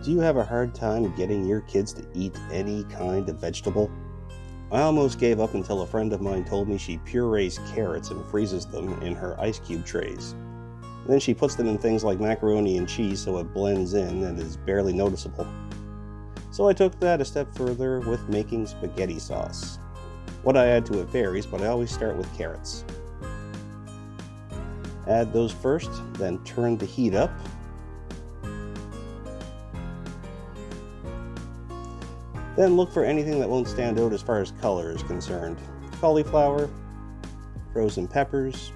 Do you have a hard time getting your kids to eat any kind of vegetable? I almost gave up until a friend of mine told me she purees carrots and freezes them in her ice cube trays. Then she puts them in things like macaroni and cheese so it blends in and is barely noticeable. So I took that a step further with making spaghetti sauce. What I add to it varies, but I always start with carrots. Add those first, then turn the heat up. Then look for anything that won't stand out as far as color is concerned. Cauliflower, frozen peppers.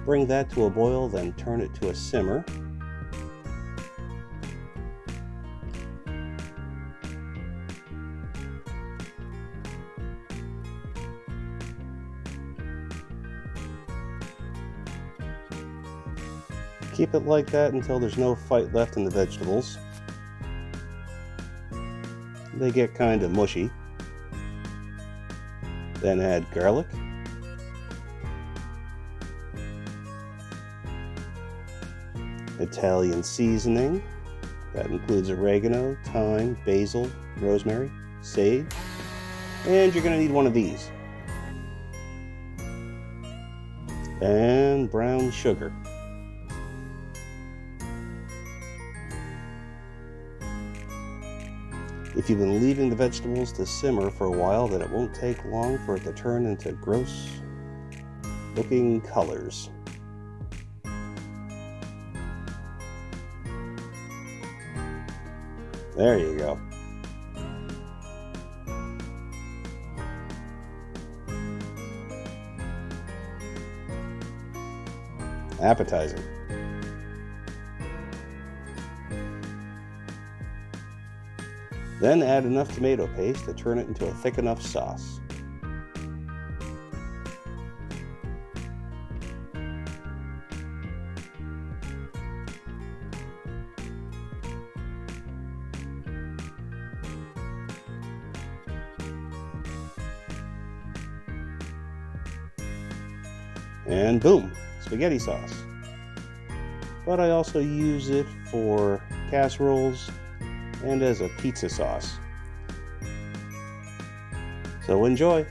Bring that to a boil, then turn it to a simmer. Keep it like that until there's no fight left in the vegetables. They get kind of mushy. Then add garlic. Italian seasoning. That includes oregano, thyme, basil, rosemary, sage. And you're going to need one of these. And brown sugar. If you've been leaving the vegetables to simmer for a while, then it won't take long for it to turn into gross looking colors. There you go. Appetizing. Then add enough tomato paste to turn it into a thick enough sauce. And boom, spaghetti sauce. But I also use it for casseroles and as a pizza sauce. So enjoy!